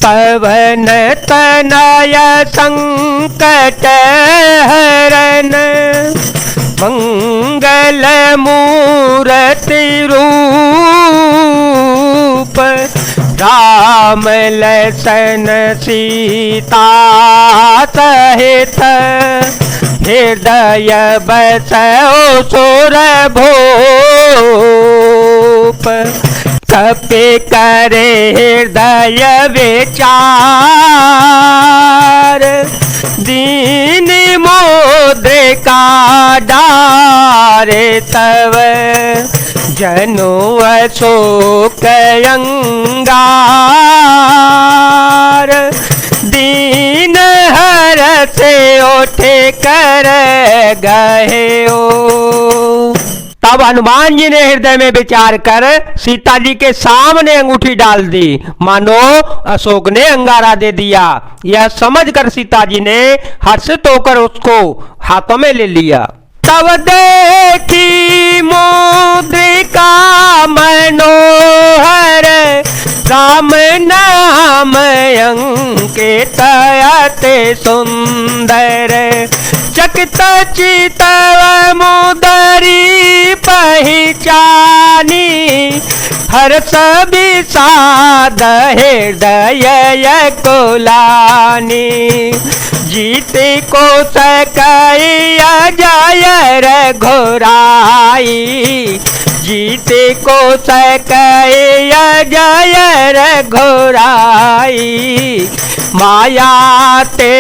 पवन तनय संकट हरन, मंगल मूर्ति रूप, राम लसन सीता सहित, हृदय बसो सुर भूप। कपि करे हृदय विचार, दीन मुद्रिका डारे तव, जनु अशोक अंगार, दीन हर से उठे कर गए हो। तब हनुमान जी ने हृदय में विचार कर सीता जी के सामने अंगूठी डाल दी, मानो अशोक ने अंगारा दे दिया। यह समझकर सीता जी ने हर्षित होकर उसको हाथों में ले लिया। तब देखी मुद्रिका मनोहर, राम नाम अंकित अति सुंदर, चकित चितव मुदरी पहचानी, हर्ष विषाद हृदय कुलानी, जीते को सकई अजय रघुराई, जीते को सकई अजय रघुराई, माया ते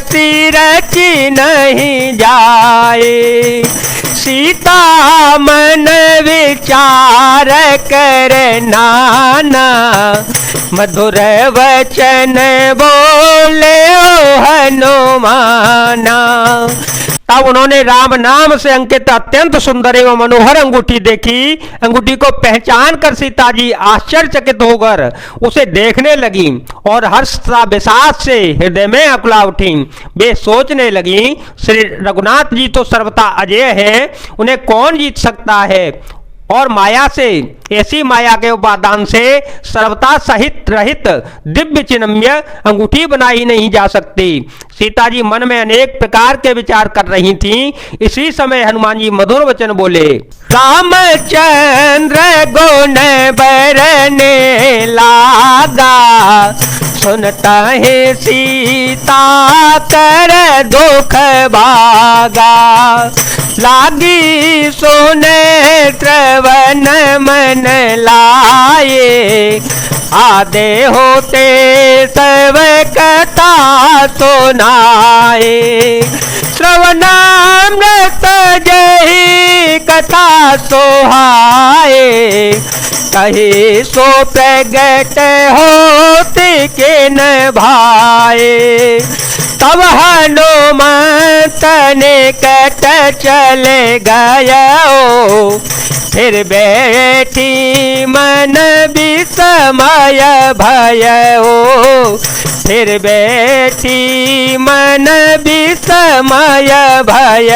सिर नहीं जाए, सीता मन विचार कर नाना, मधुर वचन बोले ओ हनुमाना। तब उन्होंने राम नाम से अंकित अत्यंत सुंदर एवं मनोहर अंगूठी देखी। अंगूठी को पहचान कर सीता जी आश्चर्यचकित होकर उसे देखने लगी और हर्ष तथा विषाद से हृदय में आकुला उठी। वे सोचने लगी, श्री रघुनाथ जी तो सर्वथा अजेय है, उन्हें कौन जीत सकता है, और माया से, ऐसी माया के उपादान से सर्वथा सहित रहित दिव्य चिन्मय अंगूठी बनाई नहीं जा सकती। सीता जी मन में अनेक प्रकार के विचार कर रही थीं। इसी समय हनुमान जी मधुर वचन बोले, रामचंद्र गुण बरने लागा, सुनता है सीता कर दुख भागा, लागी सोने श्रवण मन लाए, आधे होते सब कथा सुनाए, श्रवणामृत जही कथा सोहाए, कही सो प्रगट होते के न भाए, तब हनुमत निकट चले गया, फिर बैठी मन विस्मय भय, फिर बैठी मन विस्मय भय।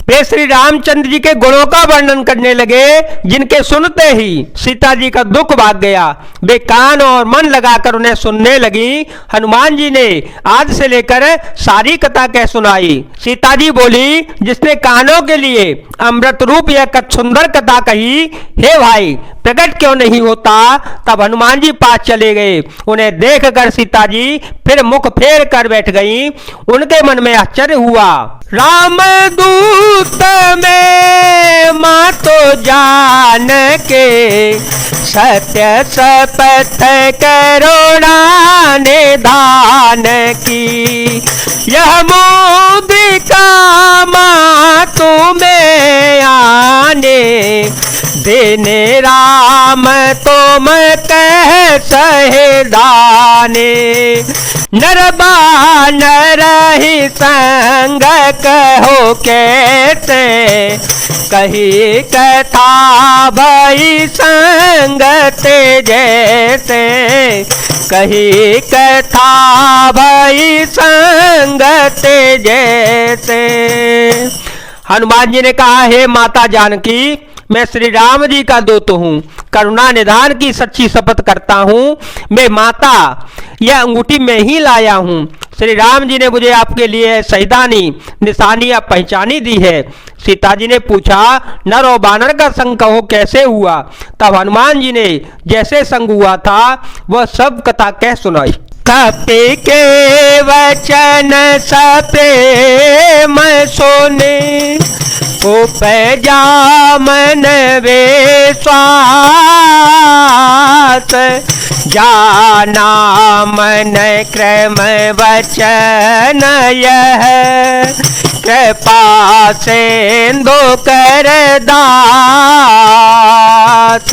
वे श्री रामचंद्र जी के गुणों का वर्णन करने लगे, जिनके सुनते ही सीता जी का दुख भाग गया। वे कान और मन लगाकर उन्हें सुनने लगी। हनुमान जी ने आज से लेकर सारी कथा कह सुनाई। सीता जी बोली, जिसने कानों के लिए अमृत रूप यह सुंदर कथा कही, हे भाई प्रकट क्यों नहीं होता। तब हनुमान जी पास चले गए। उन्हें देखकर सीता जी फिर मुख फेर कर बैठ गईं। उनके मन में आश्चर्य हुआ। राम दूत में माँ तो जान के, सत्य शपथ करुणा निधान की, यह मुद्रिका माँ तुम्हें आने देने, राम तुम कह सहदाने, नरबानर ही संग कहो कैसे, कही कथा भई संगत जैसे, कही कथा भई संगत जैसे। हनुमान जी ने कहा, हे माता जानकी, मैं श्री राम जी का दूत हूँ, करुणा निधान की सच्ची शपथ करता हूँ। मैं माता यह अंगूठी में ही लाया हूँ। श्री राम जी ने मुझे आपके लिए शहीदानी निशानियां पहचानी दी है। सीता जी ने पूछा, नर और बानर का संग कहो कैसे हुआ? तब हनुमान जी ने जैसे संग हुआ था वह सब कथा कह सुनाई। कपि के वचन सप्रेम सुने, उपजा मन विश्वास, जाना मन क्रम वचन यह, कृपा सिंधु कर दास।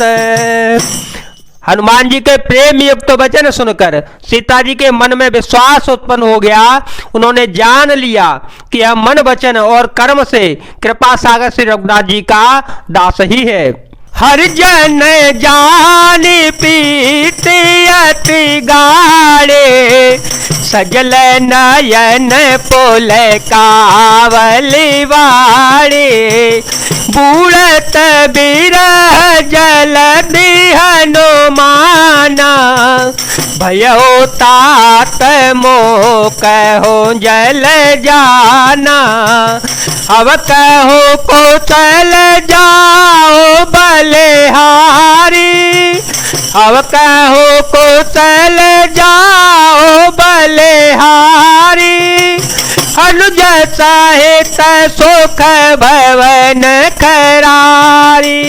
हनुमान जी के प्रेम युक्त वचन सुनकर सीता जी के मन में विश्वास उत्पन्न हो गया। उन्होंने जान लिया कि यह मन वचन और कर्म से कृपा सागर श्री रघुनाथ जी का दास ही है। हर जन जान पीति अति गाड़े, सजल नयन पुल कावली वाड़े, बूढ़त बिरह जल हनुमाना, भयो तात मोह कहो जल जाना, अब कहो कौशल जाओ बलिहारी, अब कहो कौशल जाओ बलिहारी, अनुज सहित सुख भवन करारी,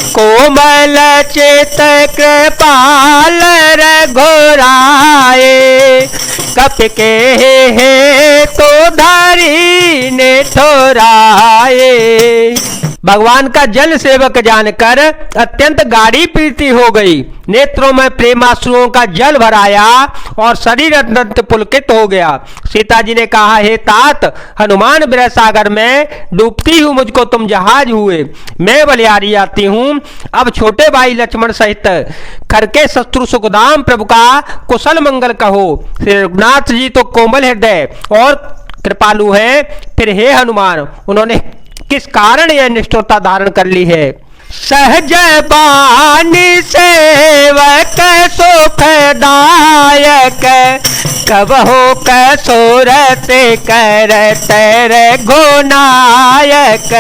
कोमल चित कृपाल रघुराए, कपि के हे तो धरी ने ठोराए। भगवान का जन सेवक जानकर अत्यंत गाढ़ी प्रीति हो गई। नेत्रों में प्रेमाश्रुओं का जल भराया और शरीर अत्यंत पुलकित हो गया। सीता जी ने कहा, हे तात, हनुमान विरह सागर में डूबती हूँ, मुझको तुम जहाज हुए, मैं बलिहारी आती हूँ। अब छोटे भाई लक्ष्मण सहित खरके शत्रु सुखदाम प्रभु का कुशल मंगल कहो। श्री रघुनाथ जी तो कोमल हृदय और कृपालु है, फिर हे हनुमान, उन्होंने किस कारण यह निष्ठुरता धारण कर ली है? सहज बानी सेवक सुखदायक, कबहु कसुरत करत रघुनायक,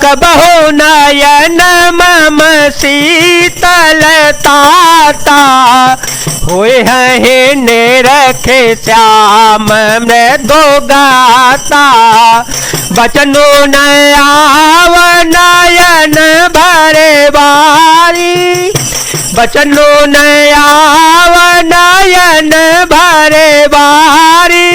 कबहु नयन मम शीतलताता, होए हैं निरखे श्याम मृदु गाता, बचनो नयाव नयन भरे बारी, बचनो नयाव नयन भरे बारी,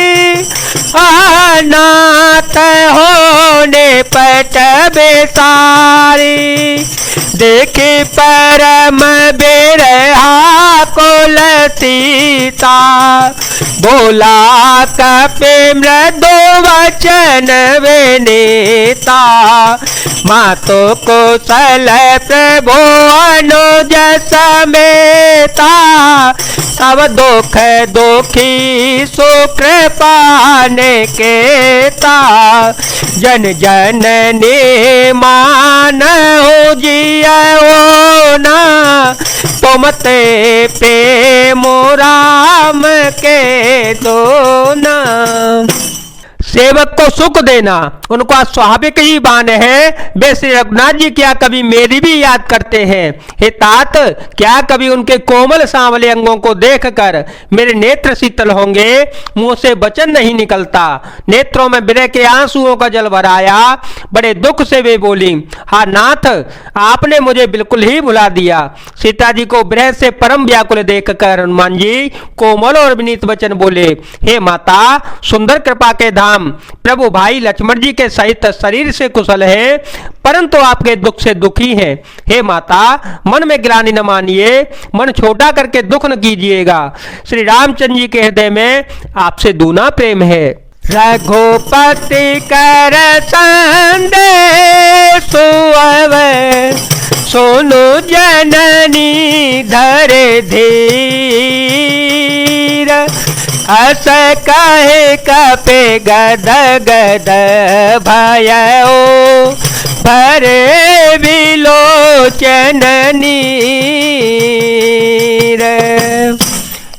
अनाथ होने पट बेसारी, देखे परम बिरहा कुल सीता, बोला कपि मृदु वचन विनीता, मातो कुशल प्रभु अनुज समेता, तब दुख दुखी सुकृपा निकेता, जन जन ने मान हो जियो ना, तुम ते पे मोराम के दो ना। सेवक को सुख देना उनका स्वाभाविक ही बान है। वे श्री रघुनाथ जी क्या कभी मेरी भी याद करते हैं? हे तात, क्या कभी उनके कोमल सांवले अंगों को देखकर मेरे नेत्र शीतल होंगे? मुंह से वचन नहीं निकलता, नेत्रों में विरह के आंसुओं का जल भराया। बड़े दुख से वे बोली, हा नाथ, आपने मुझे बिल्कुल ही भुला दिया। सीता जी को विरह से परम व्याकुल देखकर हनुमान जी कोमल और विनीत वचन बोले, हे माता, सुंदर कृपा के धाम प्रभु भाई लक्ष्मण जी के सहित शरीर से कुशल है, परंतु आपके दुख से दुखी हैं। हे माता, मन में ग्लानि न मानिए, मन छोटा करके दुख न कीजिएगा। श्री रामचंद्र जी के हृदय में आपसे दूना प्रेम है। रघुपति कर संदेश सुनु जननी धरे धीर, हस कहे कपि गद गद भयो, भरे विलोचन नीर।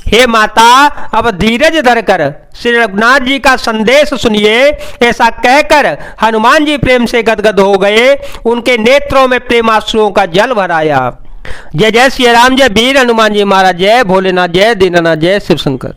हे माता, अब धीरज धरकर श्री रघुनाथ जी का संदेश सुनिए। ऐसा कहकर हनुमान जी प्रेम से गदगद हो गए। उनके नेत्रों में प्रेमाश्रुओं का जल भर आया। जय जय श्री राम, जय वीर हनुमान जी महाराज, जय भोलेनाथ, जय दीनानाथ, जय शिव शंकर।